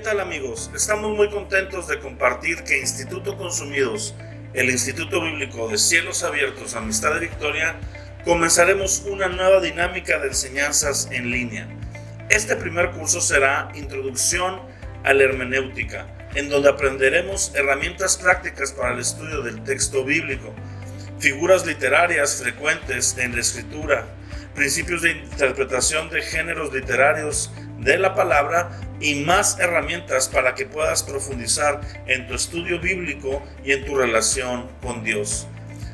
tal, amigos? Estamos muy contentos de compartir que Instituto Consumidos, el Instituto Bíblico de Cielos Abiertos, Amistad de Victoria, comenzaremos una nueva dinámica de enseñanzas en línea. Este primer curso será Introducción a la Hermenéutica, en donde aprenderemos herramientas prácticas para el estudio del texto bíblico, figuras literarias frecuentes en la escritura, principios de interpretación de géneros literarios de la palabra y más herramientas para que puedas profundizar en tu estudio bíblico y en tu relación con Dios.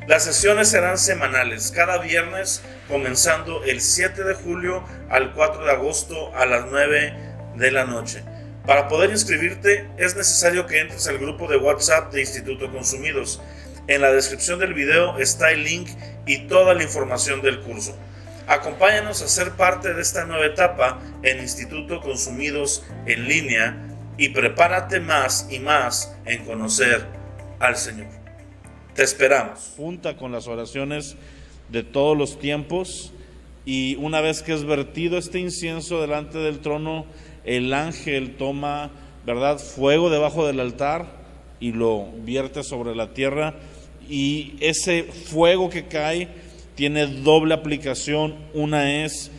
Las sesiones serán semanales, cada viernes, comenzando el 7 de julio al 4 de agosto a las 9 de la noche. Para poder inscribirte es necesario que entres al grupo de WhatsApp de Instituto Consumidos. En la descripción del video está el link y toda la información del curso. Acompáñanos a ser parte de esta nueva etapa en Instituto Consumidos en línea y prepárate más y más en conocer al Señor. Te esperamos. Junta con las oraciones de todos los tiempos, y una vez que es vertido este incienso delante del trono, el ángel toma, ¿verdad?, fuego debajo del altar y lo vierte sobre la tierra, y ese fuego que cae tiene doble aplicación. Una es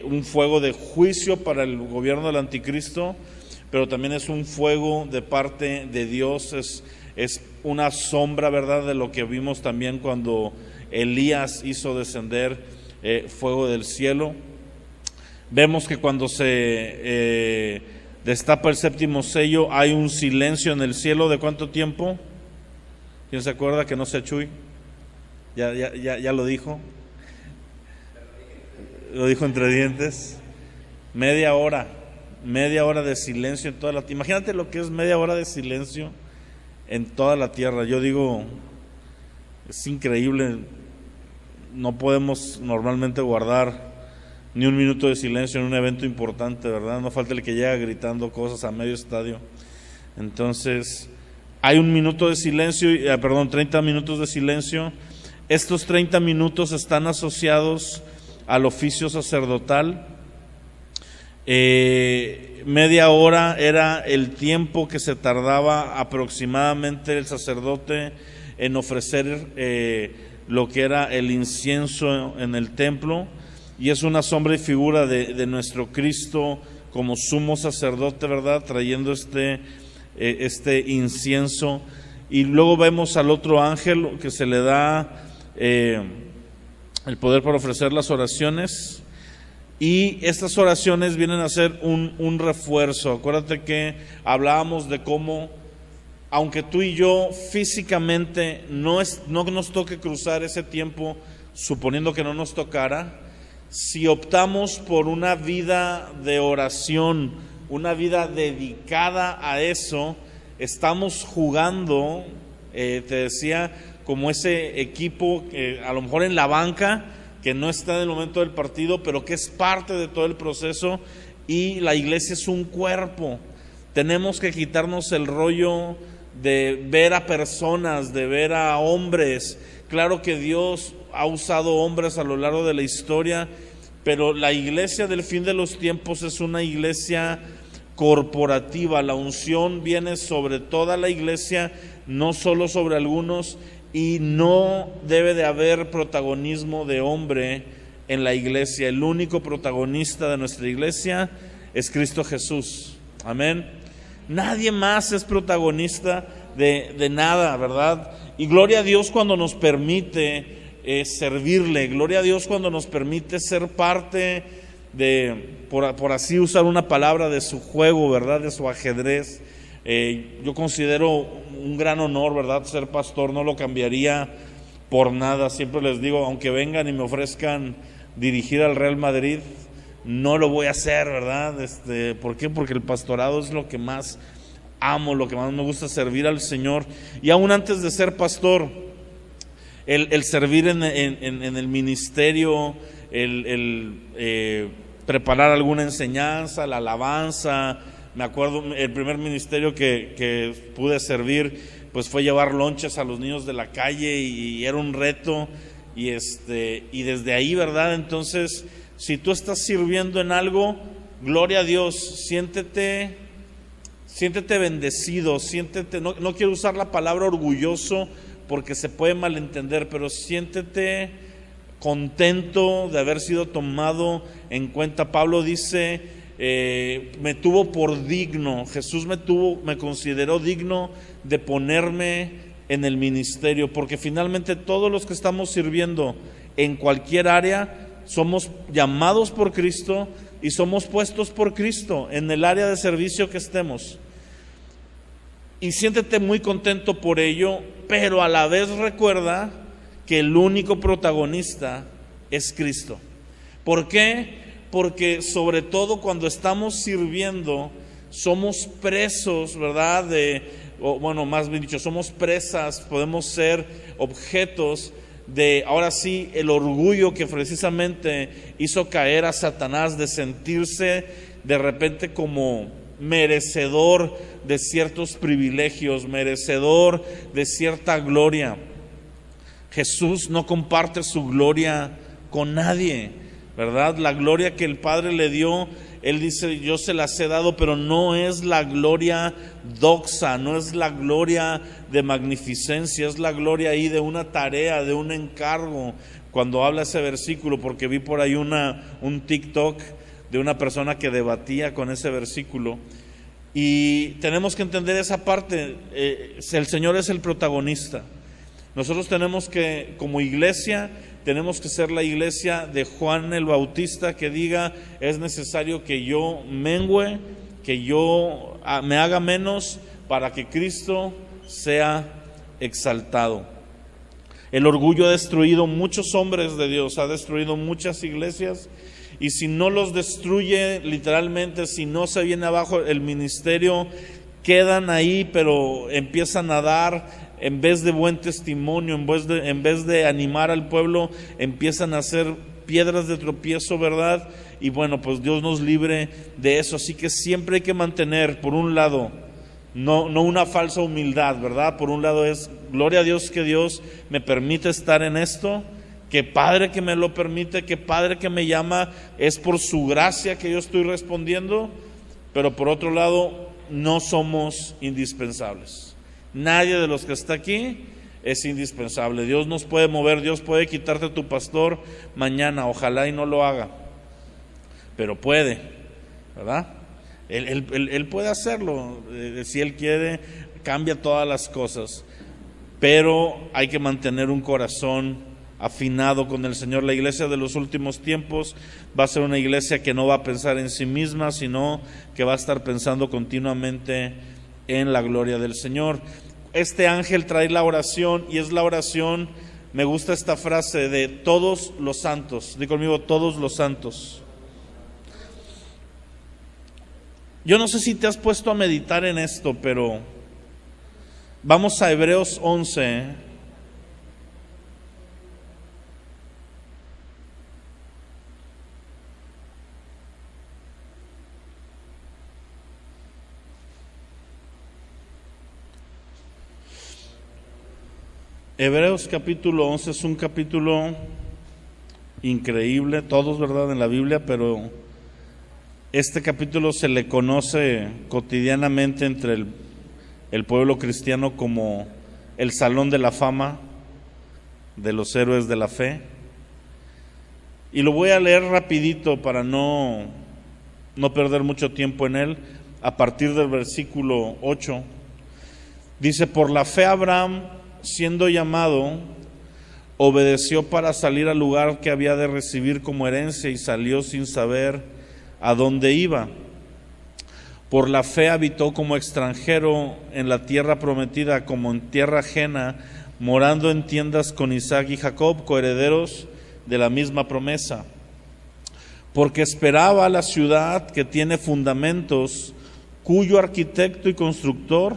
un fuego de juicio para el gobierno del anticristo, pero también es un fuego de parte de Dios, es una sombra, ¿verdad?, de lo que vimos también cuando Elías hizo descender fuego del cielo. Vemos que cuando se destapa el séptimo sello hay un silencio en el cielo. ¿De cuánto tiempo? ¿Quién se acuerda? Que no sea Chuy. Ya lo dijo. Lo dijo entre dientes. Media hora de silencio en toda la tierra. Imagínate lo que es media hora de silencio en toda la tierra. Yo digo, es increíble. No podemos normalmente guardar ni un minuto de silencio en un evento importante, ¿verdad? No falta el que llega gritando cosas a medio estadio. Entonces, hay un minuto de silencio, 30 minutos de silencio. Estos 30 minutos están asociados al oficio sacerdotal. Media hora era el tiempo que se tardaba aproximadamente el sacerdote en ofrecer lo que era el incienso en el templo, y es una sombra y figura de nuestro Cristo como sumo sacerdote, ¿verdad?, trayendo este incienso. Y luego vemos al otro ángel que se le da el poder para ofrecer las oraciones, y estas oraciones vienen a ser un refuerzo. Acuérdate que hablábamos de cómo, aunque tú y yo físicamente no nos toque cruzar ese tiempo, suponiendo que no nos tocara, si optamos por una vida de oración, una vida dedicada a eso, estamos jugando, te decía, como ese equipo a lo mejor en la banca, que no está en el momento del partido, pero que es parte de todo el proceso. Y la iglesia es un cuerpo. Tenemos que quitarnos el rollo de ver a personas, de ver a hombres. Claro que Dios ha usado hombres a lo largo de la historia, pero la iglesia del fin de los tiempos es una iglesia corporativa. La unción viene sobre toda la iglesia, no solo sobre algunos, y no debe de haber protagonismo de hombre en la iglesia. El único protagonista de nuestra iglesia es Cristo Jesús. Amén. Nadie más es protagonista de nada, ¿verdad? Y gloria a Dios cuando nos permite servirle. Gloria a Dios cuando nos permite ser parte de, por así usar una palabra, de su juego, ¿verdad?, de su ajedrez. Yo considero un gran honor, ¿verdad?, ser pastor. No lo cambiaría por nada. Siempre les digo, aunque vengan y me ofrezcan dirigir al Real Madrid, no lo voy a hacer, ¿verdad? ¿Por qué? Porque el pastorado es lo que más amo, lo que más me gusta, servir al Señor. Y aún antes de ser pastor, el servir en el ministerio, preparar alguna enseñanza, la alabanza. Me acuerdo, el primer ministerio que pude servir, pues fue llevar lonches a los niños de la calle, y era un reto, y desde ahí, ¿verdad? Entonces, si tú estás sirviendo en algo, gloria a Dios, siéntete Siéntete bendecido, siéntete, no quiero usar la palabra orgulloso porque se puede malentender, pero siéntete contento de haber sido tomado en cuenta. Pablo dice, me tuvo por digno, Jesús me consideró digno de ponerme en el ministerio, porque finalmente todos los que estamos sirviendo en cualquier área somos llamados por Cristo y somos puestos por Cristo en el área de servicio que estemos. Y siéntete muy contento por ello, pero a la vez recuerda que el único protagonista es Cristo. ¿Por qué? Porque sobre todo cuando estamos sirviendo, somos presos, ¿verdad? Más bien dicho, somos presas, podemos ser objetos de, ahora sí, el orgullo que precisamente hizo caer a Satanás, de sentirse de repente como merecedor de ciertos privilegios, merecedor de cierta gloria. Jesús no comparte su gloria con nadie, ¿verdad? La gloria que el Padre le dio, Él dice, yo se las he dado, pero no es la gloria doxa, no es la gloria de magnificencia, es la gloria ahí de una tarea, de un encargo. Cuando habla ese versículo, porque vi por ahí un TikTok de una persona que debatía con ese versículo, y tenemos que entender esa parte. El Señor es el protagonista. Nosotros tenemos que, como iglesia, tenemos que ser la iglesia de Juan el Bautista, que diga, es necesario que yo mengüe, que yo me haga menos para que Cristo sea exaltado. El orgullo ha destruido muchos hombres de Dios, ha destruido muchas iglesias, y si no los destruye literalmente, si no se viene abajo el ministerio, quedan ahí, pero empiezan a dar, en vez de buen testimonio, en vez de animar al pueblo, empiezan a hacer piedras de tropiezo, ¿verdad? Y bueno, pues Dios nos libre de eso. Así que siempre hay que mantener, por un lado, no una falsa humildad, ¿verdad? Por un lado es, gloria a Dios que Dios me permite estar en esto, qué padre que me lo permite, qué padre que me llama, es por su gracia que yo estoy respondiendo, pero por otro lado, no somos indispensables. Nadie de los que está aquí es indispensable. Dios nos puede mover, Dios puede quitarte a tu pastor mañana, ojalá y no lo haga, pero puede, ¿verdad? Él puede hacerlo, si Él quiere, cambia todas las cosas, pero hay que mantener un corazón afinado con el Señor. La iglesia de los últimos tiempos va a ser una iglesia que no va a pensar en sí misma, sino que va a estar pensando continuamente en la gloria del Señor. Este ángel trae la oración, y es la oración, me gusta esta frase, de todos los santos. Di conmigo, todos los santos. Yo no sé si te has puesto a meditar en esto, pero vamos a Hebreos 11. Hebreos capítulo 11 es un capítulo increíble, todos, ¿verdad?, en la Biblia, pero este capítulo se le conoce cotidianamente entre el pueblo cristiano como el Salón de la Fama de los héroes de la fe. Y lo voy a leer rapidito para no perder mucho tiempo en él. A partir del versículo 8, dice, por la fe Abraham, siendo llamado, obedeció para salir al lugar que había de recibir como herencia, y salió sin saber a dónde iba. Por la fe habitó como extranjero en la tierra prometida, como en tierra ajena, morando en tiendas con Isaac y Jacob, coherederos de la misma promesa. Porque esperaba la ciudad que tiene fundamentos, cuyo arquitecto y constructor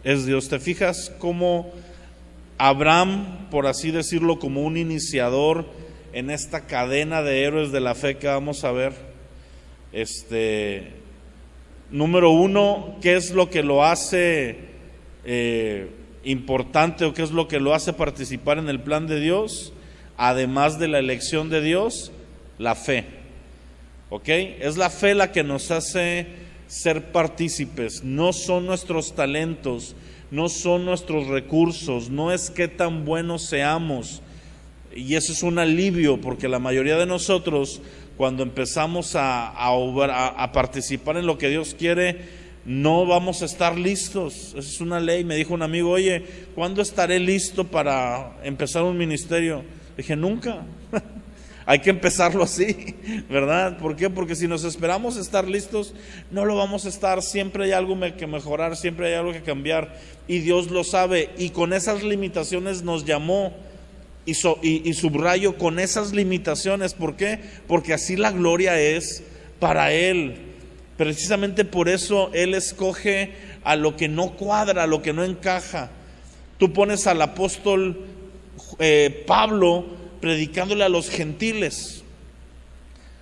es Dios. ¿Te fijas cómo Abraham, por así decirlo, como un iniciador en esta cadena de héroes de la fe que vamos a ver? Número uno, ¿qué es lo que lo hace importante, o qué es lo que lo hace participar en el plan de Dios? Además de la elección de Dios, la fe. ¿Ok? Es la fe la que nos hace ser partícipes. No son nuestros talentos, no son nuestros recursos, no es qué tan buenos seamos. Y eso es un alivio, porque la mayoría de nosotros, cuando empezamos a participar en lo que Dios quiere, no vamos a estar listos. Esa es una ley. Me dijo un amigo: oye, ¿cuándo estaré listo para empezar un ministerio? Dije: nunca. Hay que empezarlo así, ¿verdad? ¿Por qué? Porque si nos esperamos estar listos, no lo vamos a estar. Siempre hay algo que mejorar, siempre hay algo que cambiar, y Dios lo sabe. Y con esas limitaciones nos llamó, y subrayo, con esas limitaciones. ¿Por qué? Porque así la gloria es para Él. Precisamente por eso Él escoge a lo que no cuadra, a lo que no encaja. Tú pones al apóstol Pablo predicándole a los gentiles,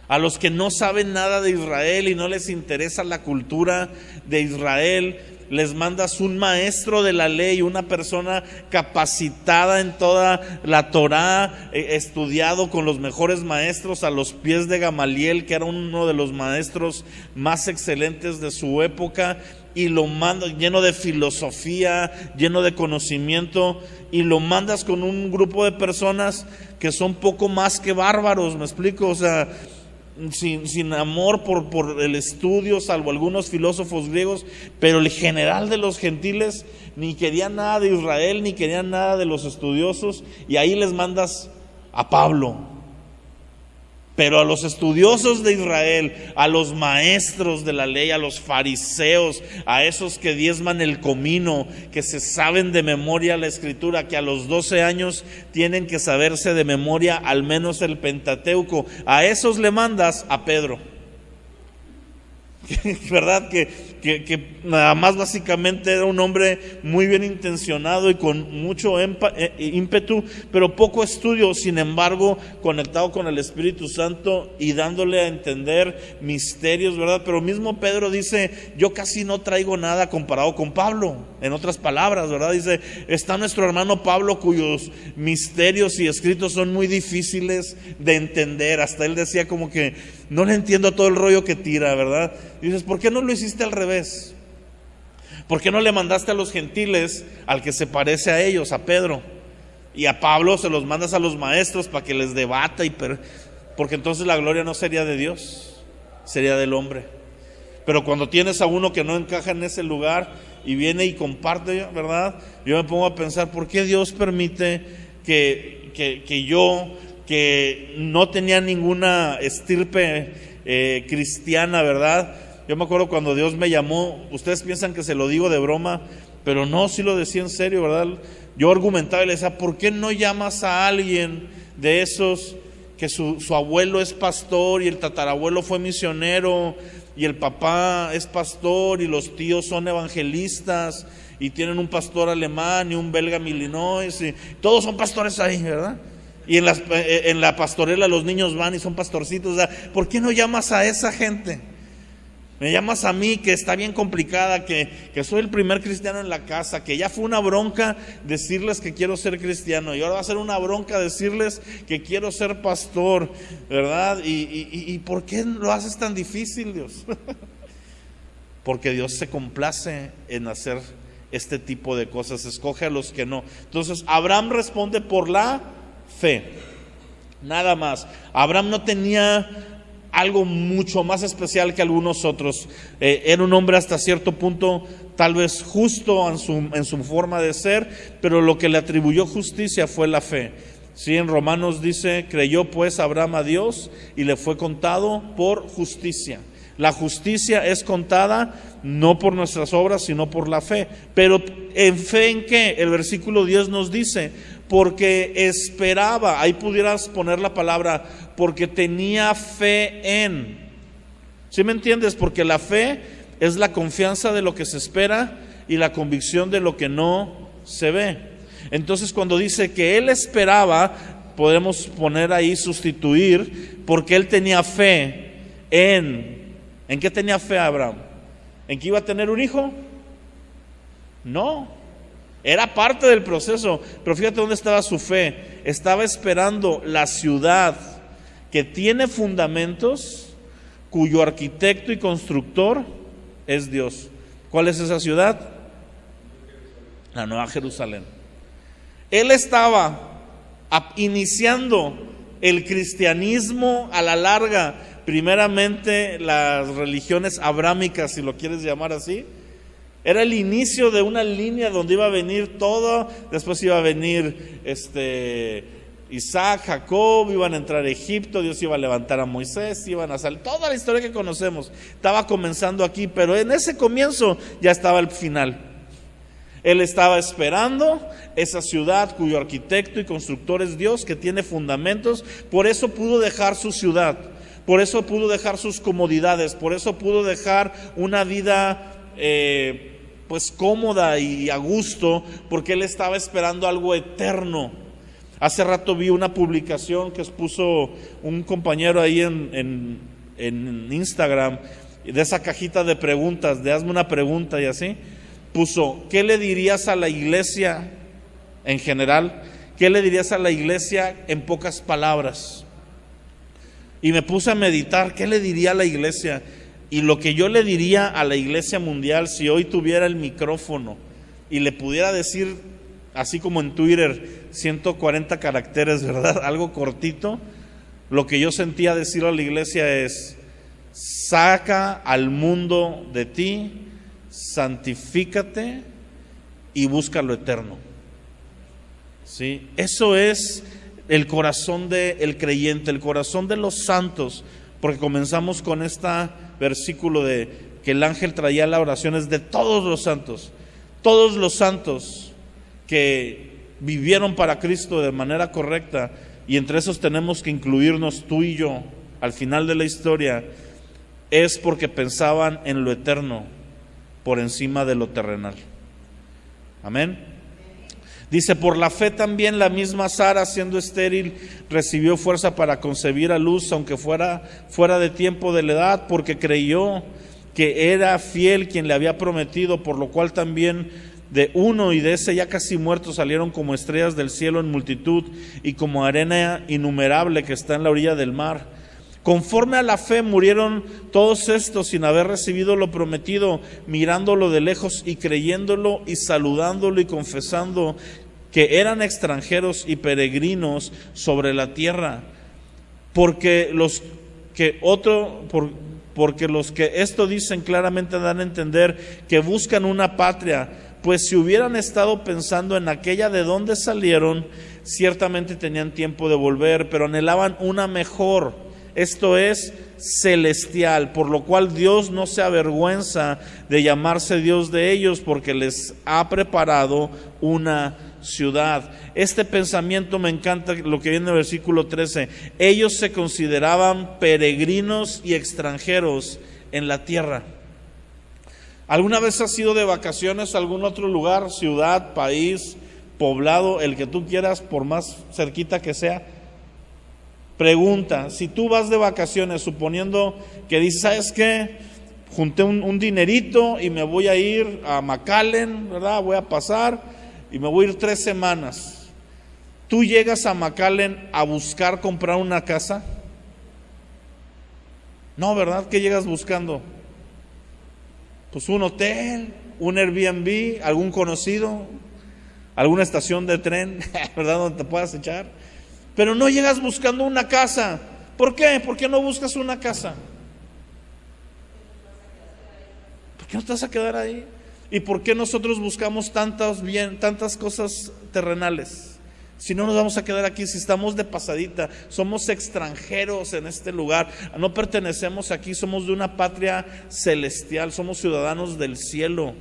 a los que no saben nada de Israel y no les interesa la cultura de Israel. Les mandas un maestro de la ley, una persona capacitada en toda la Torá, estudiado con los mejores maestros, a los pies de Gamaliel, que era uno de los maestros más excelentes de su época, y lo mandas lleno de filosofía, lleno de conocimiento, y lo mandas con un grupo de personas que son poco más que bárbaros. ¿Me explico? O sea, sin amor por el estudio, salvo algunos filósofos griegos, pero el general de los gentiles ni quería nada de Israel, ni quería nada de los estudiosos, y ahí les mandas a Pablo. Pero a los estudiosos de Israel, a los maestros de la ley, a los fariseos, a esos que diezman el comino, que se saben de memoria la Escritura, que a los 12 años tienen que saberse de memoria al menos el Pentateuco, a esos le mandas a Pedro. ¿Verdad? Que nada más básicamente era un hombre muy bien intencionado y con mucho ímpetu, pero poco estudio, sin embargo conectado con el Espíritu Santo y dándole a entender misterios, ¿verdad? Pero mismo Pedro dice: yo casi no traigo nada comparado con Pablo. En otras palabras, ¿verdad? Dice: está nuestro hermano Pablo, cuyos misterios y escritos son muy difíciles de entender. Hasta él decía como que no le entiendo todo el rollo que tira, ¿verdad? Y dices: ¿por qué no lo hiciste al revés? ¿Por qué no le mandaste a los gentiles al que se parece a ellos, a Pedro? Y a Pablo se los mandas a los maestros para que les debata, porque entonces la gloria no sería de Dios, sería del hombre. Pero cuando tienes a uno que no encaja en ese lugar y viene y comparte, ¿verdad? Yo me pongo a pensar: ¿por qué Dios permite que yo, que no tenía ninguna estirpe cristiana, ¿verdad? Yo me acuerdo cuando Dios me llamó, ustedes piensan que se lo digo de broma, pero no, sí lo decía en serio, ¿verdad? Yo argumentaba y le decía: ¿por qué no llamas a alguien de esos que su abuelo es pastor y el tatarabuelo fue misionero y el papá es pastor y los tíos son evangelistas y tienen un pastor alemán y un belga en Illinois y todos son pastores ahí, ¿verdad? Y en la pastorela los niños van y son pastorcitos. O sea, ¿por qué no llamas a esa gente? Me llamas a mí, que está bien complicada, que soy el primer cristiano en la casa, que ya fue una bronca decirles que quiero ser cristiano, y ahora va a ser una bronca decirles que quiero ser pastor, ¿verdad? ¿Y por qué lo haces tan difícil, Dios? Porque Dios se complace en hacer este tipo de cosas, escoge a los que no. Entonces Abraham responde por la fe, nada más. Abraham no tenía algo mucho más especial que algunos otros. Era un hombre hasta cierto punto tal vez justo en su forma de ser, pero lo que le atribuyó justicia fue la fe. Sí, en Romanos dice: creyó pues Abraham a Dios y le fue contado por justicia. La justicia es contada no por nuestras obras, sino por la fe. Pero ¿en fe en qué? El versículo 10 nos dice: porque esperaba. Ahí pudieras poner la palabra porque tenía fe en. ¿Sí me entiendes? Porque la fe es la confianza de lo que se espera y la convicción de lo que no se ve. Entonces, cuando dice que él esperaba, podemos poner ahí, sustituir, porque él tenía fe en. ¿En qué tenía fe Abraham? ¿En que iba a tener un hijo? No, era parte del proceso. Pero fíjate dónde estaba su fe. Estaba esperando la ciudad que tiene fundamentos, cuyo arquitecto y constructor es Dios. ¿Cuál es esa ciudad? La Nueva Jerusalén. Él estaba iniciando el cristianismo a la larga, primeramente las religiones abrámicas, si lo quieres llamar así. Era el inicio de una línea donde iba a venir todo, después iba a venir Isaac, Jacob, iban a entrar a Egipto, Dios iba a levantar a Moisés, iban a salir, toda la historia que conocemos estaba comenzando aquí, pero en ese comienzo ya estaba el final. Él estaba esperando esa ciudad cuyo arquitecto y constructor es Dios, que tiene fundamentos. Por eso pudo dejar su ciudad, por eso pudo dejar sus comodidades, por eso pudo dejar una vida pues cómoda y a gusto, porque él estaba esperando algo eterno. Hace rato vi una publicación que puso un compañero ahí en Instagram, de esa cajita de preguntas, de hazme una pregunta y así. Puso, ¿qué le dirías a la iglesia en general? ¿Qué le dirías a la iglesia en pocas palabras? Y me puse a meditar, ¿qué le diría a la iglesia? Y lo que yo le diría a la iglesia mundial, si hoy tuviera el micrófono y le pudiera decir, así como en Twitter, 140 caracteres, ¿verdad? Algo cortito, lo que yo sentía decir a la iglesia es, saca al mundo de ti, santifícate y busca lo eterno. ¿Sí? Eso es el corazón del creyente, el corazón de los santos, porque comenzamos con este versículo de que el ángel traía las oraciones de todos los santos que vivieron para Cristo de manera correcta, y entre esos tenemos que incluirnos tú y yo al final de la historia, es porque pensaban en lo eterno por encima de lo terrenal. Amén. Dice, por la fe también la misma Sara, siendo estéril, recibió fuerza para concebir a luz, aunque fuera de tiempo de la edad, porque creyó que era fiel quien le había prometido, por lo cual también de uno y de ese ya casi muerto salieron como estrellas del cielo en multitud y como arena innumerable que está en la orilla del mar. Conforme a la fe murieron todos estos sin haber recibido lo prometido, mirándolo de lejos y creyéndolo y saludándolo y confesando que eran extranjeros y peregrinos sobre la tierra. Porque los que esto dicen claramente dan a entender que buscan una patria, pues si hubieran estado pensando en aquella de donde salieron, ciertamente tenían tiempo de volver, pero anhelaban una mejor, esto es celestial, por lo cual Dios no se avergüenza de llamarse Dios de ellos, porque les ha preparado una ciudad. Este pensamiento me encanta, lo que viene en el versículo 13. Ellos se consideraban peregrinos y extranjeros en la tierra. ¿Alguna vez has ido de vacaciones a algún otro lugar, ciudad, país, poblado, el que tú quieras, por más cerquita que sea? Pregunta, si tú vas de vacaciones, suponiendo que dices, ¿sabes qué? Junté un dinerito y me voy a ir a McAllen, ¿verdad? Voy a pasar y me voy a ir 3 semanas. ¿Tú llegas a McAllen a buscar comprar una casa? No, ¿verdad? ¿Qué llegas buscando? Pues un hotel, un Airbnb, algún conocido, alguna estación de tren, ¿verdad? Donde te puedas echar. Pero no llegas buscando una casa. ¿Por qué? ¿Por qué no buscas una casa? ¿Por qué no te vas a quedar ahí? ¿Y por qué nosotros buscamos tantas cosas terrenales? Si no nos vamos a quedar aquí, si estamos de pasadita, somos extranjeros en este lugar, no pertenecemos aquí, somos de una patria celestial, somos ciudadanos del cielo.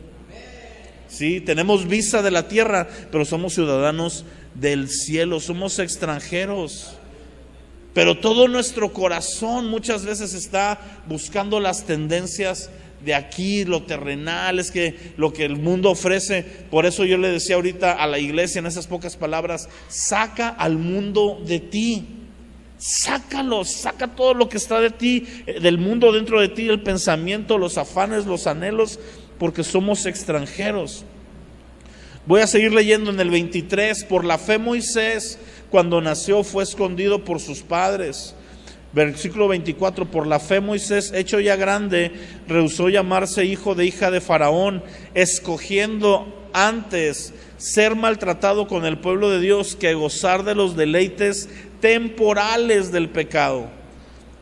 Sí, tenemos visa de la tierra, pero somos ciudadanos del cielo, somos extranjeros. Pero todo nuestro corazón muchas veces está buscando las tendencias de aquí, lo terrenal, es que lo que el mundo ofrece. Por eso yo le decía ahorita a la iglesia en esas pocas palabras, saca al mundo de ti. Sácalo, saca todo lo que está de ti, del mundo dentro de ti, el pensamiento, los afanes, los anhelos, porque somos extranjeros. Voy a seguir leyendo en el 23. Por la fe Moisés, cuando nació, fue escondido por sus padres Versículo 24, por la fe Moisés, hecho ya grande, rehusó llamarse hijo de hija de Faraón, escogiendo antes ser maltratado con el pueblo de Dios que gozar de los deleites temporales del pecado.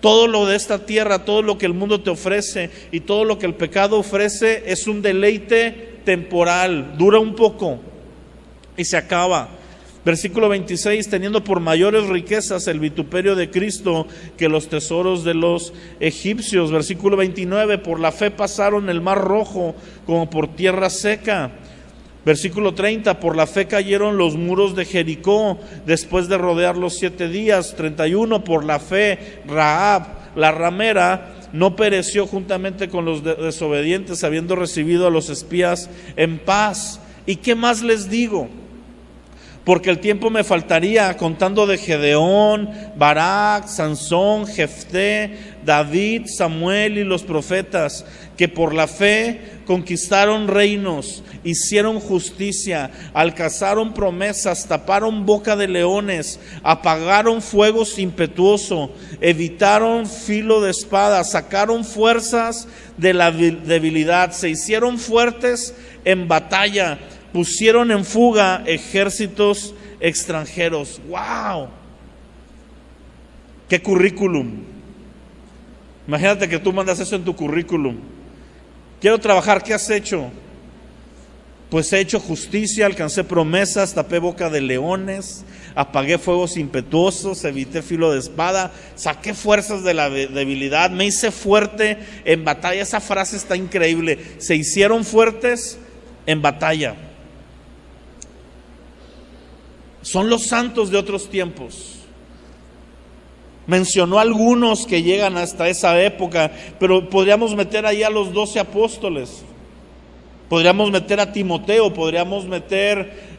Todo lo de esta tierra, todo lo que el mundo te ofrece y todo lo que el pecado ofrece es un deleite temporal, dura un poco y se acaba. Versículo 26, teniendo por mayores riquezas el vituperio de Cristo que los tesoros de los egipcios. Versículo 29, por la fe pasaron el mar rojo como por tierra seca. Versículo 30, por la fe cayeron los muros de Jericó después de rodearlos 7 días. 31, por la fe Rahab, la ramera, no pereció juntamente con los desobedientes, habiendo recibido a los espías en paz. ¿Y qué más les digo? Porque el tiempo me faltaría contando de Gedeón, Barak, Sansón, Jefté, David, Samuel y los profetas, que por la fe conquistaron reinos, hicieron justicia, alcanzaron promesas, taparon boca de leones, apagaron fuegos impetuoso, evitaron filo de espada, sacaron fuerzas de la debilidad, se hicieron fuertes en batalla, pusieron en fuga ejércitos extranjeros. ¡Wow! ¡Qué currículum! Imagínate que tú mandas eso en tu currículum. Quiero trabajar, ¿qué has hecho? Pues he hecho justicia, alcancé promesas, tapé boca de leones, apagué fuegos impetuosos, evité filo de espada, saqué fuerzas de la debilidad, me hice fuerte en batalla. Esa frase está increíble. Se hicieron fuertes en batalla. Son los santos de otros tiempos. Mencionó algunos que llegan hasta esa época, pero podríamos meter ahí a los 12 apóstoles. Podríamos meter a Timoteo, podríamos meter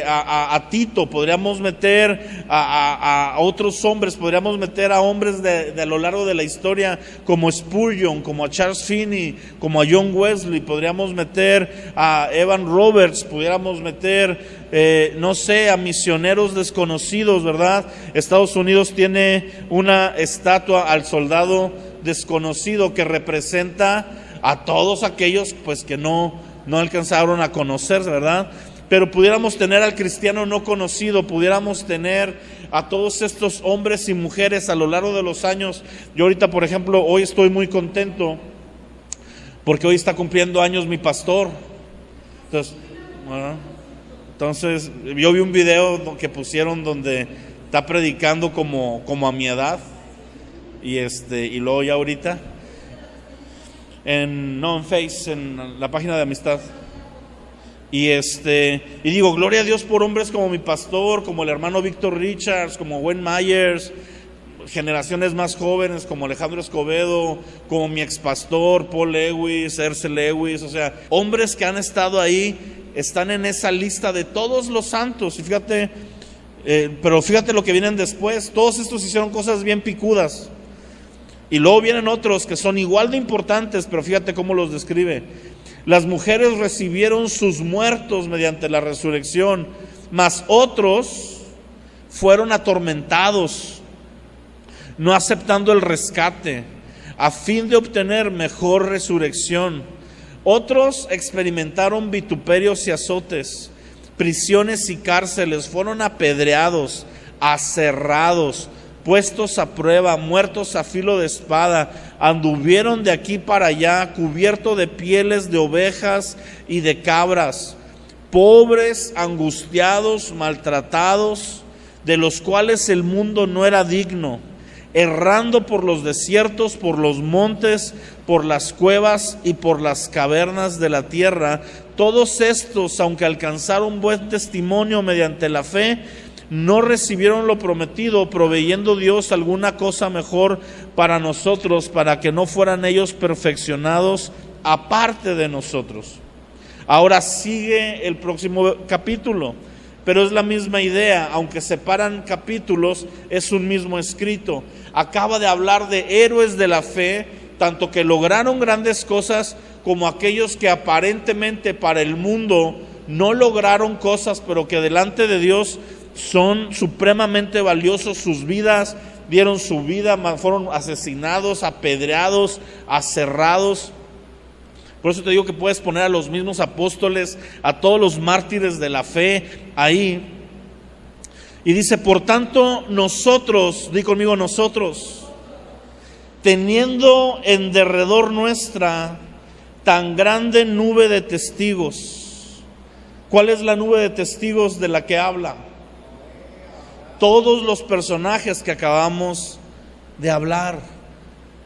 a Tito, podríamos meter a otros hombres, podríamos meter a hombres de a lo largo de la historia como Spurgeon, como a Charles Finney, como a John Wesley, podríamos meter a Evan Roberts, pudiéramos meter a misioneros desconocidos, ¿verdad? Estados Unidos tiene una estatua al soldado desconocido que representa a todos aquellos pues que no alcanzaron a conocer, ¿verdad? Pero pudiéramos tener al cristiano no conocido, pudiéramos tener a todos estos hombres y mujeres a lo largo de los años. Yo ahorita, por ejemplo, hoy estoy muy contento porque hoy está cumpliendo años mi pastor. Entonces yo vi un video que pusieron donde está predicando como a mi edad y luego ya ahorita en Face, en la página de amistad. Y digo, gloria a Dios por hombres como mi pastor, como el hermano Víctor Richards, como Wayne Myers, generaciones más jóvenes como Alejandro Escobedo, como mi expastor Paul Lewis, Erce Lewis, o sea, hombres que han estado ahí, están en esa lista de todos los santos. Y fíjate, pero fíjate lo que vienen después. Todos estos hicieron cosas bien picudas. Y luego vienen otros que son igual de importantes, pero fíjate cómo los describe. Las mujeres recibieron sus muertos mediante la resurrección, mas otros fueron atormentados, no aceptando el rescate, a fin de obtener mejor resurrección. Otros experimentaron vituperios y azotes, prisiones y cárceles, fueron apedreados, aserrados, puestos a prueba, muertos a filo de espada, anduvieron de aquí para allá, cubiertos de pieles de ovejas y de cabras, pobres, angustiados, maltratados, de los cuales el mundo no era digno, errando por los desiertos, por los montes, por las cuevas y por las cavernas de la tierra. Todos estos, aunque alcanzaron buen testimonio mediante la fe, no recibieron lo prometido, proveyendo Dios alguna cosa mejor para nosotros, para que no fueran ellos perfeccionados aparte de nosotros. Ahora sigue el próximo capítulo, pero es la misma idea, aunque separan capítulos, es un mismo escrito. Acaba de hablar de héroes de la fe, tanto que lograron grandes cosas como aquellos que aparentemente para el mundo no lograron cosas, pero que delante de Dios son supremamente valiosos, sus vidas dieron su vida, fueron asesinados, apedreados, aserrados. Por eso te digo que puedes poner a los mismos apóstoles, a todos los mártires de la fe ahí. Y dice, por tanto, nosotros, di conmigo, nosotros, teniendo en derredor nuestra tan grande nube de testigos. ¿Cuál es la nube de testigos de la que habla? Todos los personajes que acabamos de hablar.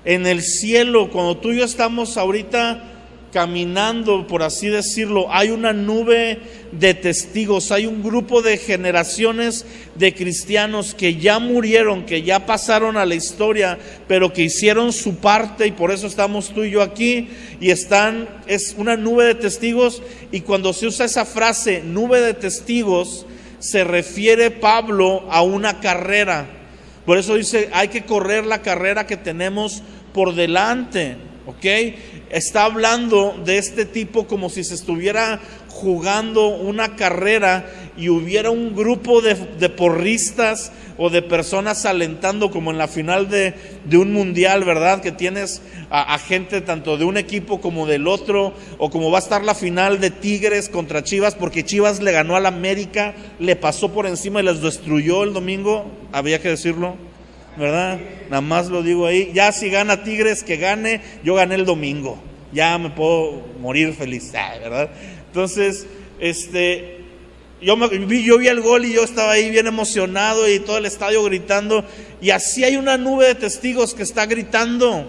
En el cielo, cuando tú y yo estamos ahorita caminando, por así decirlo, hay una nube de testigos, hay un grupo de generaciones de cristianos que ya murieron, que ya pasaron a la historia, pero que hicieron su parte, y por eso estamos tú y yo aquí, y es una nube de testigos. Y cuando se usa esa frase, nube de testigos, se refiere Pablo a una carrera. Por eso dice, hay que correr la carrera que tenemos por delante, ¿ok? Está hablando de este tipo como si se estuviera jugando una carrera y hubiera un grupo de porristas o de personas alentando, como en la final de un mundial, ¿verdad? Que tienes a gente tanto de un equipo como del otro, o como va a estar la final de Tigres contra Chivas, porque Chivas le ganó al América, le pasó por encima y les destruyó el domingo, había que decirlo, ¿verdad? Nada más lo digo ahí. Ya si gana Tigres, que gane, yo gané el domingo, ya me puedo morir feliz, ¿verdad? Entonces, yo vi el gol y yo estaba ahí bien emocionado y todo el estadio gritando, y así hay una nube de testigos que está gritando,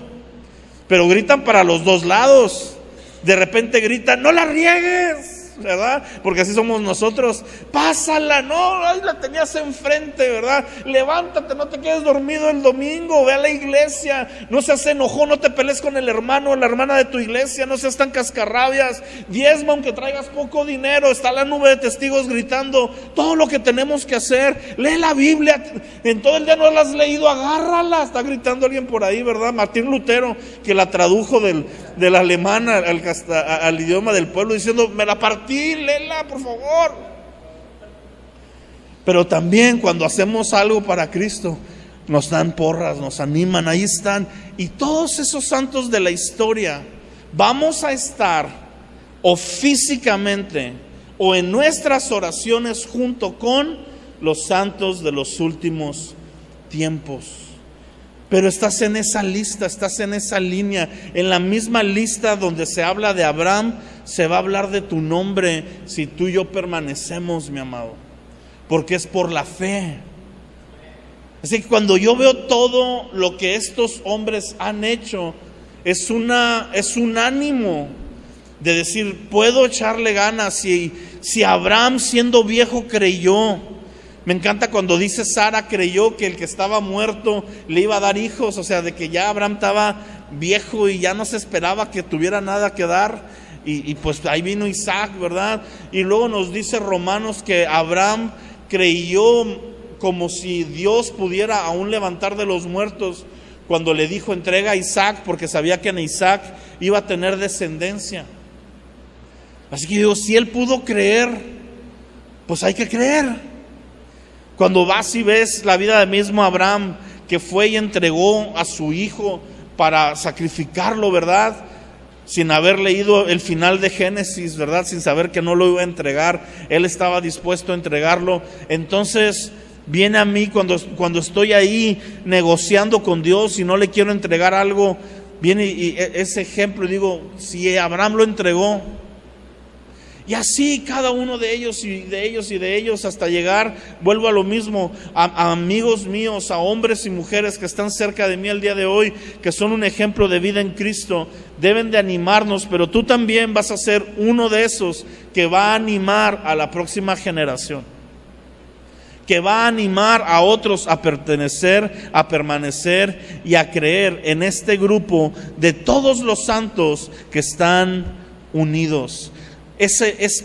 pero gritan para los dos lados. De repente gritan, no la riegues, ¿verdad? Porque así somos nosotros. Pásala, no, ahí la tenías enfrente, ¿verdad? Levántate, no te quedes dormido el domingo, ve a la iglesia, no seas enojón, no te pelees con el hermano o la hermana de tu iglesia, no seas tan cascarrabias, diezma aunque traigas poco dinero. Está la nube de testigos gritando todo lo que tenemos que hacer. Lee la Biblia, en todo el día no la has leído, agárrala. Está gritando alguien por ahí, ¿verdad? Martín Lutero, que la tradujo del alemán al idioma del pueblo, diciendo, me la partí, léela por favor. Pero también cuando hacemos algo para Cristo, nos dan porras, nos animan, ahí están. Y todos esos santos de la historia, vamos a estar o físicamente o en nuestras oraciones junto con los santos de los últimos tiempos. Pero estás en esa lista, estás en esa línea. En la misma lista donde se habla de Abraham, se va a hablar de tu nombre si tú y yo permanecemos, mi amado. Porque es por la fe. Así que cuando yo veo todo lo que estos hombres han hecho, es un ánimo de decir, puedo echarle ganas. Si Abraham siendo viejo creyó. Me encanta cuando dice Sara creyó que el que estaba muerto le iba a dar hijos, o sea, de que ya Abraham estaba viejo y ya no se esperaba que tuviera nada que dar, y pues ahí vino Isaac, ¿verdad? Y luego nos dice Romanos que Abraham creyó como si Dios pudiera aún levantar de los muertos, cuando le dijo entrega a Isaac, porque sabía que en Isaac iba a tener descendencia. Así que digo, si él pudo creer, pues hay que creer. Cuando vas y ves la vida del mismo Abraham, que fue y entregó a su hijo para sacrificarlo, ¿verdad? Sin haber leído el final de Génesis, ¿verdad? Sin saber que no lo iba a entregar, él estaba dispuesto a entregarlo. Entonces viene a mí cuando estoy ahí negociando con Dios y no le quiero entregar algo, viene y ese ejemplo, y digo, si Abraham lo entregó, y así cada uno de ellos y de ellos y de ellos, hasta llegar, vuelvo a lo mismo, a amigos míos, a hombres y mujeres que están cerca de mí el día de hoy, que son un ejemplo de vida en Cristo, deben de animarnos, pero tú también vas a ser uno de esos que va a animar a la próxima generación, que va a animar a otros a pertenecer, a permanecer y a creer en este grupo de todos los santos que están unidos.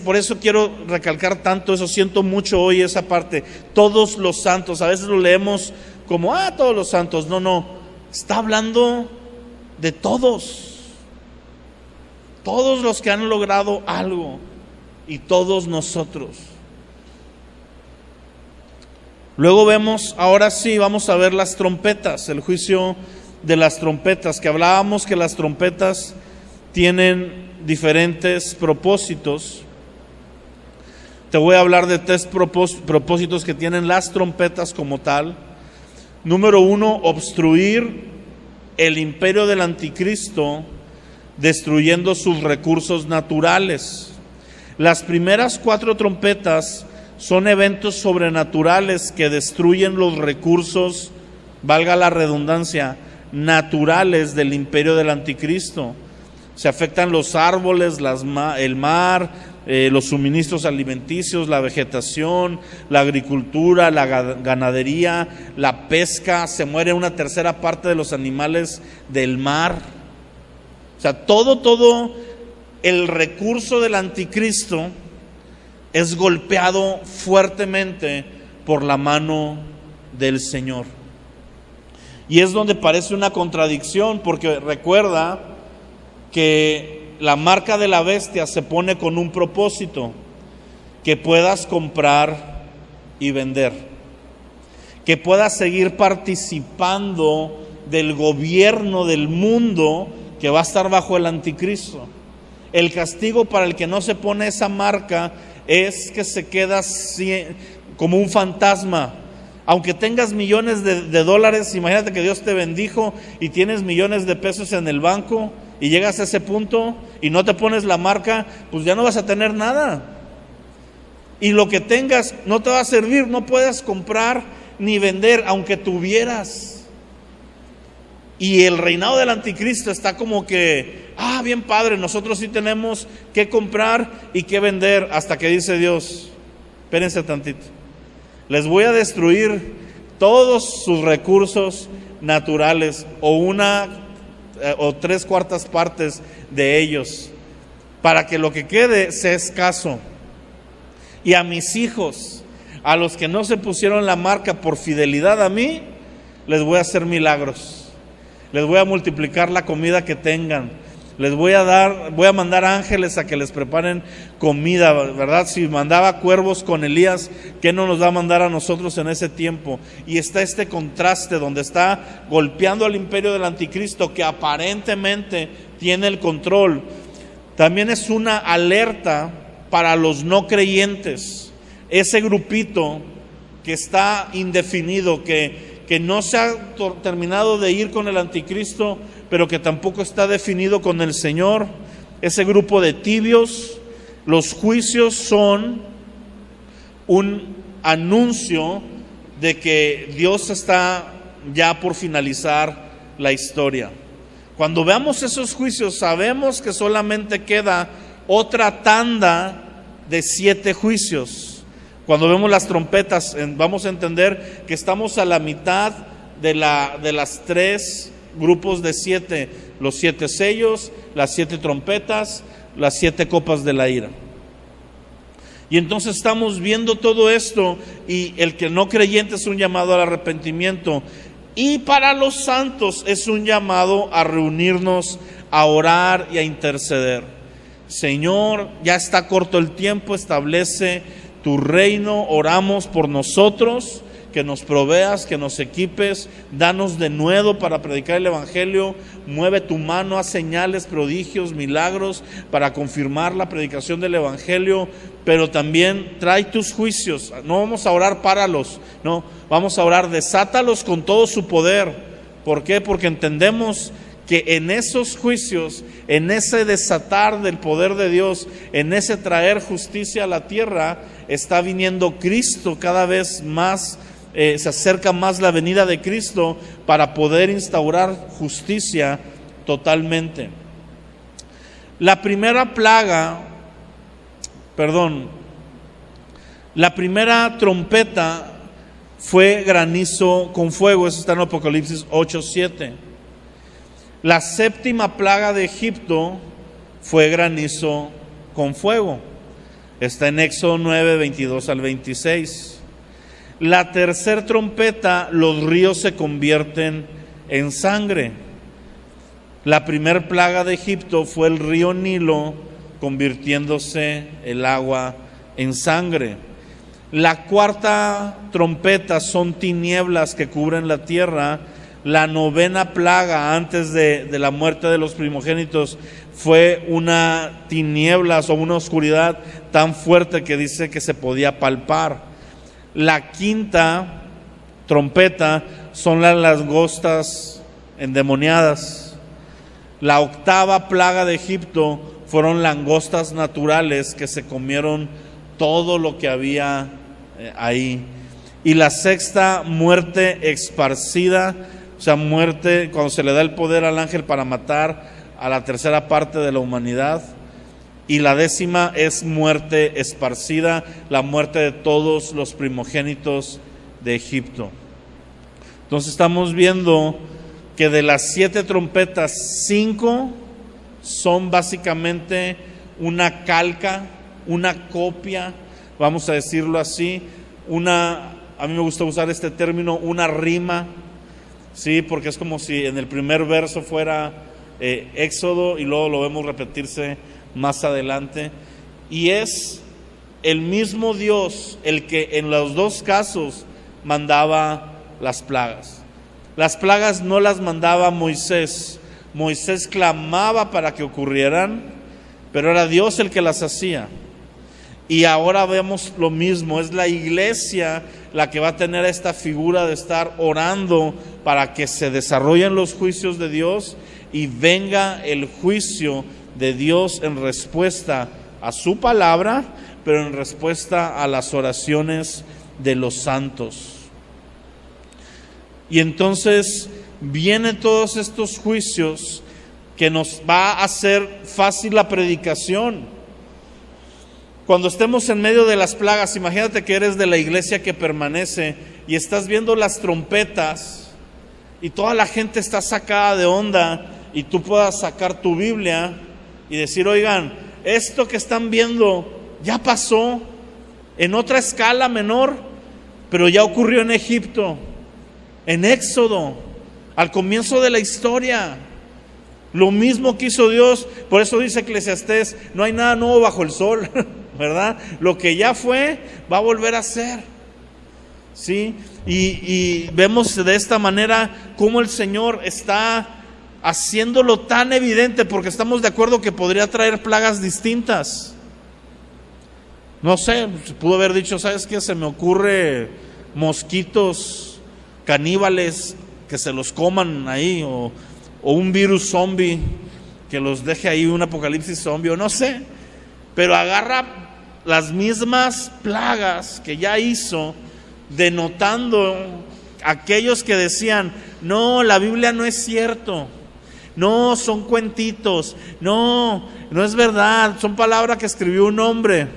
Por eso quiero recalcar tanto eso, siento mucho hoy esa parte, todos los santos. A veces lo leemos como, todos los santos. No, está hablando de todos los que han logrado algo, y todos nosotros. Luego vemos, ahora sí, vamos a ver las trompetas, el juicio de las trompetas, que hablábamos que las trompetas tienen diferentes propósitos. Te voy a hablar de 3 propósitos que tienen las trompetas como tal. Número 1, obstruir el imperio del anticristo, destruyendo sus recursos naturales. Las primeras 4 trompetas son eventos sobrenaturales que destruyen los recursos, valga la redundancia, naturales del imperio del anticristo. Se afectan los árboles, el mar, los suministros alimenticios, la vegetación, la agricultura, la ganadería, la pesca. Se muere una tercera parte de los animales del mar. O sea, todo el recurso del anticristo es golpeado fuertemente por la mano del Señor. Y es donde parece una contradicción, porque recuerda que la marca de la bestia se pone con un propósito: que puedas comprar y vender, que puedas seguir participando del gobierno del mundo que va a estar bajo el anticristo. El castigo para el que no se pone esa marca es que se queda como un fantasma. Aunque tengas millones de dólares, imagínate que Dios te bendijo y tienes millones de pesos en el banco y llegas a ese punto y no te pones la marca, pues ya no vas a tener nada. Y lo que tengas no te va a servir, no puedes comprar ni vender aunque tuvieras. Y el reinado del anticristo está como que, bien padre, nosotros sí tenemos que comprar y que vender, hasta que dice Dios, espérense tantito, les voy a destruir todos sus recursos naturales, o 3/4 partes de ellos, para que lo que quede sea escaso. Y a mis hijos, a los que no se pusieron la marca por fidelidad a mí, les voy a hacer milagros, les voy a multiplicar la comida que tengan. Voy a mandar ángeles a que les preparen comida, ¿verdad? Si mandaba cuervos con Elías, ¿qué no nos va a mandar a nosotros en ese tiempo? Y está este contraste donde está golpeando al imperio del anticristo, que aparentemente tiene el control. También es una alerta para los no creyentes, ese grupito que está indefinido, que no se ha terminado de ir con el anticristo, pero que tampoco está definido con el Señor. Ese grupo de tibios. Los juicios son un anuncio de que Dios está ya por finalizar la historia. Cuando veamos esos juicios, sabemos que solamente queda otra tanda de 7 juicios. Cuando vemos las trompetas, vamos a entender que estamos a la mitad de las 3 grupos de 7, los 7 sellos, las 7 trompetas, las 7 copas de la ira. Y entonces estamos viendo todo esto, y el que no creyente es un llamado al arrepentimiento, y para los santos es un llamado a reunirnos, a orar y a interceder. Señor, ya está corto el tiempo, establece tu reino, oramos por nosotros, que nos proveas, que nos equipes, danos de nuevo para predicar el evangelio, mueve tu mano, haz señales, prodigios, milagros para confirmar la predicación del evangelio, pero también trae tus juicios. No vamos a orar páralos, no, vamos a orar, desátalos con todo su poder. ¿Por qué? Porque entendemos que en esos juicios, en ese desatar del poder de Dios, en ese traer justicia a la tierra, está viniendo Cristo cada vez más. Se acerca más la venida de Cristo para poder instaurar justicia totalmente. La primera trompeta fue granizo con fuego, eso está en Apocalipsis 8:7. La 7ª plaga de Egipto fue granizo con fuego, está en Éxodo 9:22 al 26. La 3ª trompeta, los ríos se convierten en sangre. La 1ª plaga de Egipto fue el río Nilo convirtiéndose el agua en sangre. La cuarta trompeta son tinieblas que cubren la tierra. La novena plaga antes de la muerte de los primogénitos fue una tinieblas o una oscuridad tan fuerte que dice que se podía palpar. La quinta trompeta son las langostas endemoniadas. La octava plaga de Egipto fueron langostas naturales que se comieron todo lo que había ahí. Y la sexta, muerte esparcida, o sea, muerte cuando se le da el poder al ángel para matar a la tercera parte de la humanidad. Y la décima es muerte esparcida, la muerte de todos los primogénitos de Egipto. Entonces estamos viendo que de las 7 trompetas, 5 son básicamente una calca, una copia, vamos a decirlo así, a mí me gusta usar este término, una rima, sí, porque es como si en el primer verso fuera Éxodo y luego lo vemos repetirse más adelante, y es el mismo Dios el que en los dos casos mandaba las plagas. Las plagas no las mandaba Moisés. Moisés clamaba para que ocurrieran, pero era Dios el que las hacía. Y ahora vemos lo mismo, es la iglesia la que va a tener esta figura de estar orando para que se desarrollen los juicios de Dios y venga el juicio de Dios en respuesta a su palabra, pero en respuesta a las oraciones de los santos. Y entonces vienen todos estos juicios que nos va a hacer fácil la predicación. Cuando estemos en medio de las plagas, imagínate que eres de la iglesia que permanece y estás viendo las trompetas y toda la gente está sacada de onda y tú puedas sacar tu Biblia y decir, oigan, esto que están viendo ya pasó en otra escala menor, pero ya ocurrió en Egipto, en Éxodo, al comienzo de la historia. Lo mismo que hizo Dios, por eso dice Eclesiastés, no hay nada nuevo bajo el sol, ¿verdad? Lo que ya fue, va a volver a ser, ¿sí? Y vemos de esta manera cómo el Señor está haciéndolo tan evidente, porque estamos de acuerdo que podría traer plagas distintas. No sé, pudo haber dicho, ¿sabes qué? Se me ocurre mosquitos caníbales que se los coman ahí, o un virus zombie que los deje ahí, un apocalipsis zombie, o no sé, pero agarra las mismas plagas que ya hizo, denotando aquellos que decían, no, la Biblia no es cierto, no, son cuentitos, no es verdad, son palabras que escribió un hombre.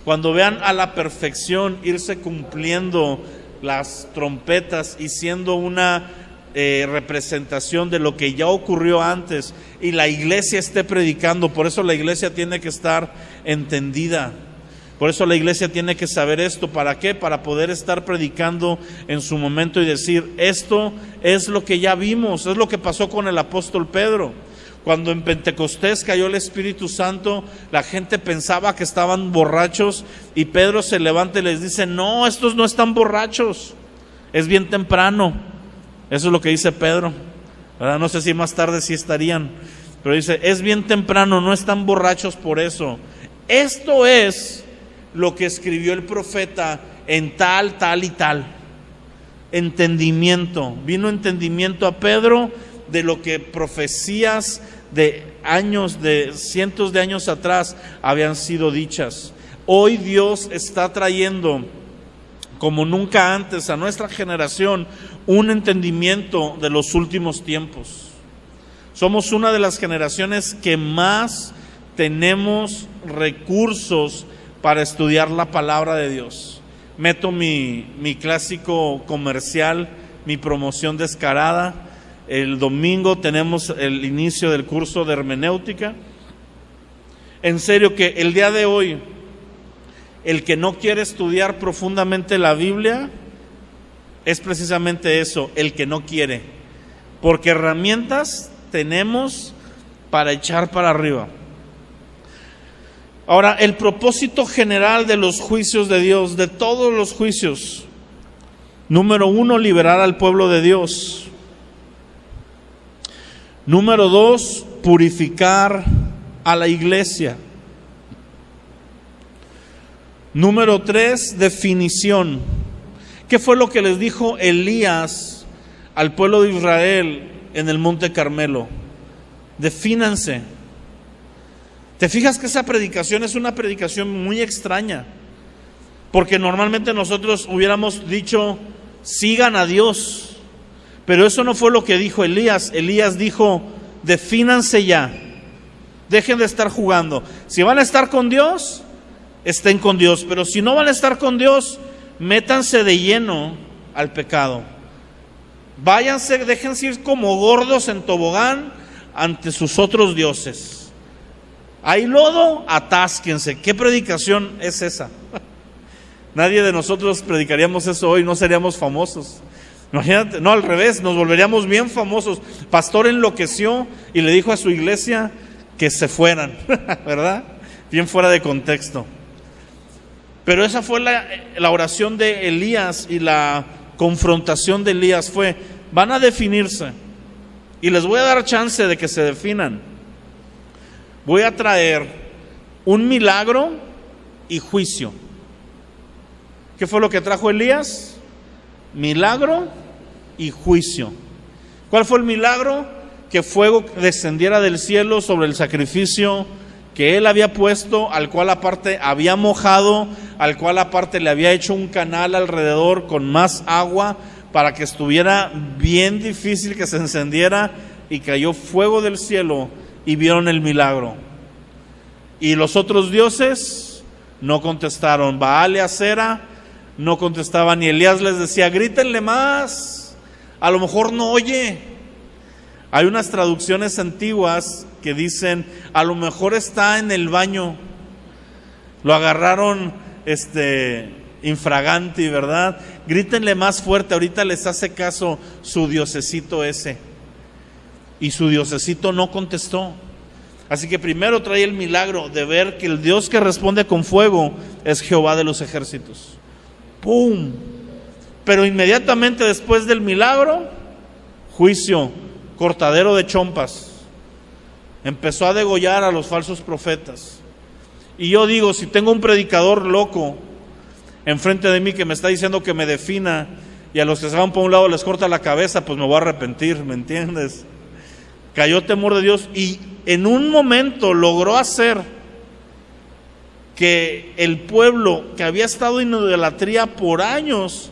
Cuando vean a la perfección irse cumpliendo las trompetas y siendo una representación de lo que ya ocurrió antes, y la iglesia esté predicando, por eso la iglesia tiene que estar entendida, por eso la iglesia tiene que saber esto. ¿Para qué? Para poder estar predicando en su momento y decir, esto es lo que ya vimos, es lo que pasó con el apóstol Pedro. Cuando en Pentecostés cayó el Espíritu Santo, la gente pensaba que estaban borrachos y Pedro se levanta y les dice, no, estos no están borrachos, es bien temprano. Eso es lo que dice Pedro, ¿verdad? No sé si más tarde sí estarían, pero dice, es bien temprano, no están borrachos por eso. Esto es lo que escribió el profeta en tal, tal y tal. Entendimiento, vino entendimiento a Pedro de lo que profecías de años, de cientos de años atrás habían sido dichas. Hoy Dios está trayendo, como nunca antes, a nuestra generación un entendimiento de los últimos tiempos. Somos una de las generaciones que más tenemos recursos para estudiar la palabra de Dios. Meto mi clásico comercial, mi promoción descarada. El domingo tenemos el inicio del curso de hermenéutica. En serio que el día de hoy, el que no quiere estudiar profundamente la Biblia, es precisamente eso, el que no quiere. Porque herramientas tenemos para echar para arriba. Ahora, el propósito general de los juicios de Dios, de todos los juicios: número 1, liberar al pueblo de Dios. Número 2, purificar a la iglesia. Número 3, definición. ¿Qué fue lo que les dijo Elías al pueblo de Israel en el Monte Carmelo? Defínanse. ¿Te fijas que esa predicación es una predicación muy extraña? Porque normalmente nosotros hubiéramos dicho: sigan a Dios. Pero eso no fue lo que dijo Elías. Elías dijo: defínanse ya. Dejen de estar jugando. Si van a estar con Dios, estén con Dios. Pero si no van a estar con Dios, métanse de lleno al pecado. Váyanse, déjense ir como gordos en tobogán ante sus otros dioses. Hay lodo, atásquense. ¿Qué predicación es esa? Nadie de nosotros predicaríamos eso hoy, no seríamos famosos. Imagínate, no, al revés, nos volveríamos bien famosos. Pastor enloqueció y le dijo a su iglesia que se fueran, ¿verdad? Bien fuera de contexto. Pero esa fue la oración de Elías, y la confrontación de Elías fue: van a definirse y les voy a dar chance de que se definan. Voy a traer un milagro y juicio. ¿Qué fue lo que trajo Elías? Milagro y juicio. ¿Cuál fue el milagro? Que fuego descendiera del cielo sobre el sacrificio que él había puesto, al cual aparte había mojado, al cual aparte le había hecho un canal alrededor con más agua para que estuviera bien difícil que se encendiera, y cayó fuego del cielo y vieron el milagro. Y los otros dioses no contestaron. Baal y Acera no contestaban, y Elías les decía: grítenle más, a lo mejor no oye. Hay unas traducciones antiguas que dicen: a lo mejor está en el baño, lo agarraron infraganti, ¿verdad? Grítenle más fuerte, ahorita les hace caso su diosecito ese. Y su diosecito no contestó. Así que primero trae el milagro de ver que el Dios que responde con fuego es Jehová de los ejércitos. ¡Pum! Pero inmediatamente después del milagro, juicio, cortadero de chompas. Empezó a degollar a los falsos profetas. Y yo digo, si tengo un predicador loco enfrente de mí que me está diciendo que me defina, y a los que se van por un lado les corta la cabeza, pues me voy a arrepentir, ¿me entiendes? Cayó temor de Dios, y en un momento logró hacer que el pueblo que había estado en idolatría por años,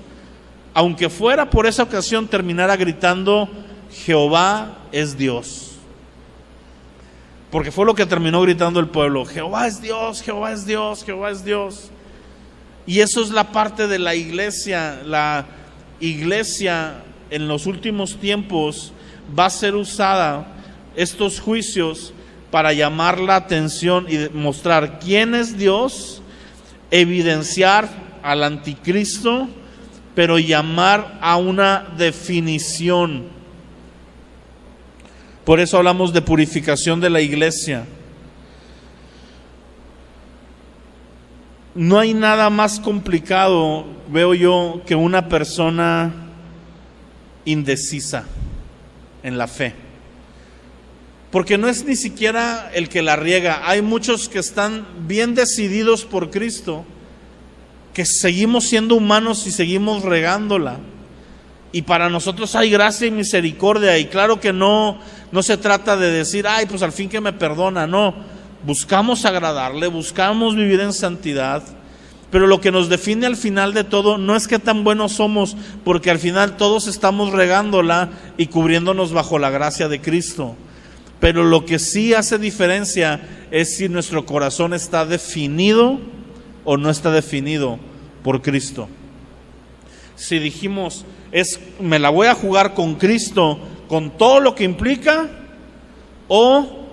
aunque fuera por esa ocasión, terminara gritando: Jehová es Dios. Porque fue lo que terminó gritando el pueblo: Jehová es Dios, Jehová es Dios, Jehová es Dios. Y eso es la parte de la iglesia. La iglesia en los últimos tiempos va a ser usada, estos juicios, para llamar la atención y mostrar quién es Dios, evidenciar al anticristo, pero llamar a una definición. Por eso hablamos de purificación de la iglesia. No hay nada más complicado, veo yo, que una persona indecisa en la fe. Porque no es ni siquiera el que la riega. Hay muchos que están bien decididos por Cristo, que seguimos siendo humanos y seguimos regándola. Y para nosotros hay gracia y misericordia. Y claro que no se trata de decir: ay, pues al fin que me perdona. No, buscamos agradarle, buscamos vivir en santidad. Pero lo que nos define al final de todo no es qué tan buenos somos, porque al final todos estamos regándola y cubriéndonos bajo la gracia de Cristo. Pero lo que sí hace diferencia es si nuestro corazón está definido o no está definido por Cristo. Si dijimos: me la voy a jugar con Cristo, con todo lo que implica, o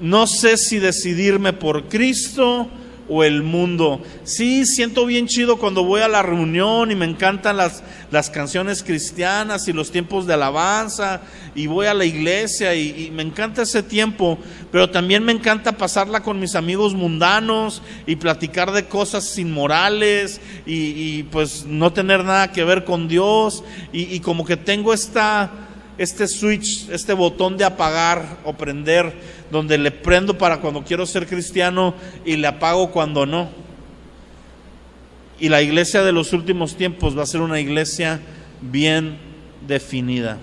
no sé si decidirme por Cristo o el mundo. Sí, siento bien chido cuando voy a la reunión y me encantan las canciones cristianas y los tiempos de alabanza, y voy a la iglesia y me encanta ese tiempo, pero también me encanta pasarla con mis amigos mundanos y platicar de cosas inmorales y pues no tener nada que ver con Dios, y como que tengo este switch, este botón de apagar o prender, donde le prendo para cuando quiero ser cristiano y le apago cuando no. Y la iglesia de los últimos tiempos va a ser una iglesia bien definida.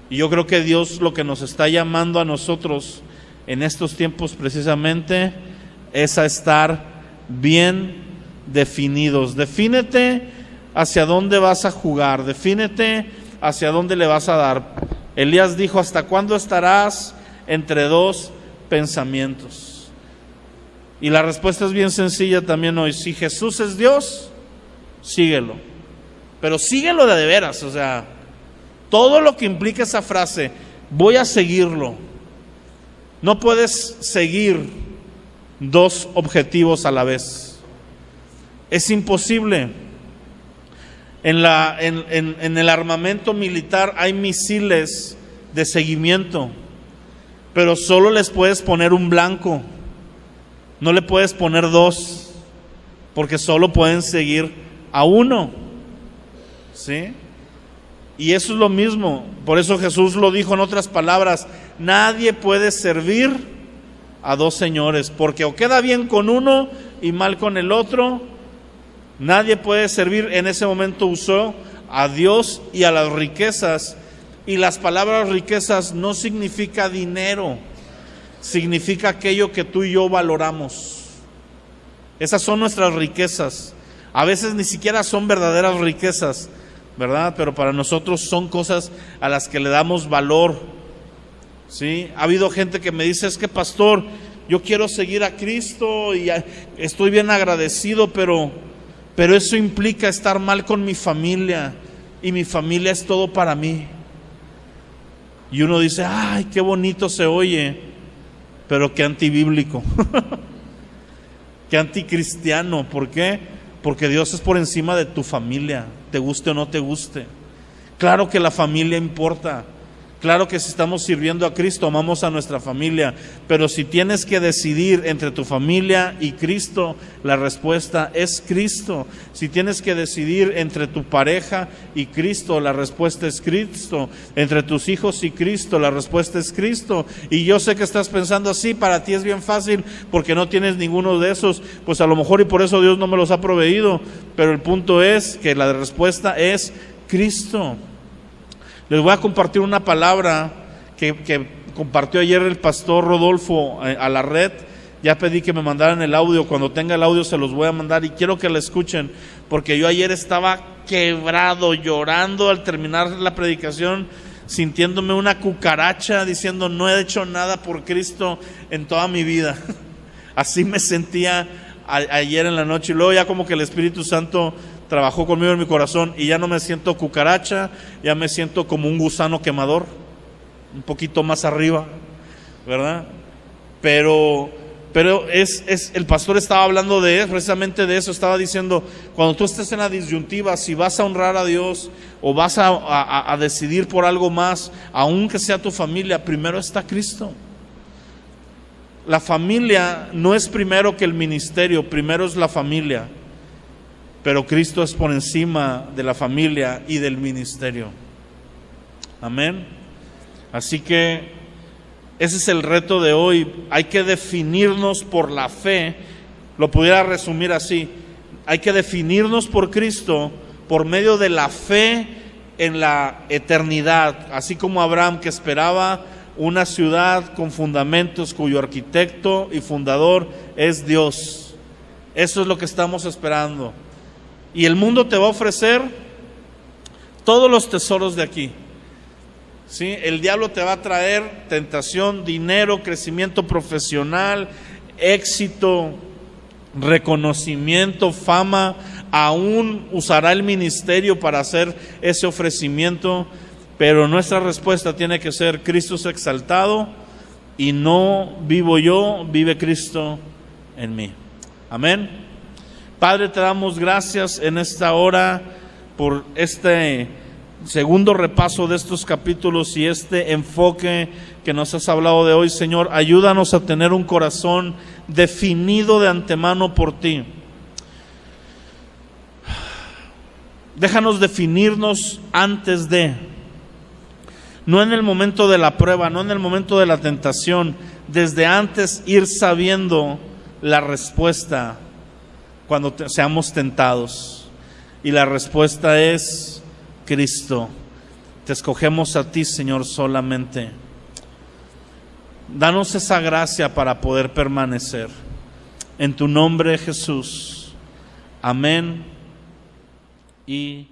Y yo creo que Dios lo que nos está llamando a nosotros en estos tiempos precisamente es a estar bien definidos. Defínete hacia dónde vas a jugar, defínete hacia dónde le vas a dar. Elías dijo: ¿hasta cuándo estarás entre dos pensamientos? Y la respuesta es bien sencilla también hoy. Si Jesús es Dios, síguelo, pero síguelo de veras. O sea, todo lo que implica esa frase, voy a seguirlo. No puedes seguir dos objetivos a la vez, es imposible. En el armamento militar hay misiles de seguimiento, pero solo les puedes poner un blanco, no le puedes poner dos, porque solo pueden seguir a uno, ¿sí? Y eso es lo mismo. Por eso Jesús lo dijo en otras palabras: nadie puede servir a dos señores, porque o queda bien con uno y mal con el otro. Nadie puede servir. En ese momento usó a Dios y a las riquezas, y las palabras riquezas no significa dinero, significa aquello que tú y yo valoramos. Esas son nuestras riquezas. A veces ni siquiera son verdaderas riquezas, ¿verdad? Pero para nosotros son cosas a las que le damos valor, ¿sí? Ha habido gente que me dice: es que pastor, yo quiero seguir a Cristo y estoy bien agradecido, pero eso implica estar mal con mi familia, y mi familia es todo para mí. Y uno dice: ay, qué bonito se oye, pero qué antibíblico, qué anticristiano. ¿Por qué? Porque Dios es por encima de tu familia, te guste o no te guste. Claro que la familia importa. Claro que si estamos sirviendo a Cristo, amamos a nuestra familia, pero si tienes que decidir entre tu familia y Cristo, la respuesta es Cristo. Si tienes que decidir entre tu pareja y Cristo, la respuesta es Cristo. Entre tus hijos y Cristo, la respuesta es Cristo. Y yo sé que estás pensando así, para ti es bien fácil porque no tienes ninguno de esos, pues a lo mejor y por eso Dios no me los ha proveído, pero el punto es que la respuesta es Cristo. Les voy a compartir una palabra que compartió ayer el pastor Rodolfo a la red. Ya pedí que me mandaran el audio. Cuando tenga el audio se los voy a mandar, y quiero que la escuchen, porque yo ayer estaba quebrado, llorando al terminar la predicación, sintiéndome una cucaracha, diciendo: no he hecho nada por Cristo en toda mi vida. Así me sentía ayer en la noche, y luego ya como que el Espíritu Santo trabajó conmigo en mi corazón, y ya no me siento cucaracha, ya me siento como un gusano quemador, un poquito más arriba, ¿verdad? Pero el pastor estaba hablando precisamente de eso. Estaba diciendo: cuando tú estés en la disyuntiva, si vas a honrar a Dios o vas a decidir por algo más, aunque sea tu familia, primero está Cristo. La familia no es primero que el ministerio, primero es la familia. Pero Cristo es por encima de la familia y del ministerio. Amén. Así que ese es el reto de hoy. Hay que definirnos por la fe. Lo pudiera resumir así: hay que definirnos por Cristo por medio de la fe en la eternidad. Así como Abraham, que esperaba una ciudad con fundamentos, cuyo arquitecto y fundador es Dios. Eso es lo que estamos esperando. Y el mundo te va a ofrecer todos los tesoros de aquí, ¿sí? El diablo te va a traer tentación, dinero, crecimiento profesional, éxito, reconocimiento, fama. Aún usará el ministerio para hacer ese ofrecimiento, pero nuestra respuesta tiene que ser: Cristo es exaltado y no vivo yo, vive Cristo en mí. Amén. Padre, te damos gracias en esta hora por este segundo repaso de estos capítulos y este enfoque que nos has hablado de hoy, Señor. Ayúdanos a tener un corazón definido de antemano por ti. Déjanos definirnos antes de, no en el momento de la prueba, no en el momento de la tentación, desde antes ir sabiendo la respuesta cuando seamos tentados. Y la respuesta es Cristo. Te escogemos a ti, Señor, solamente. Danos esa gracia para poder permanecer. En tu nombre, Jesús. Amén y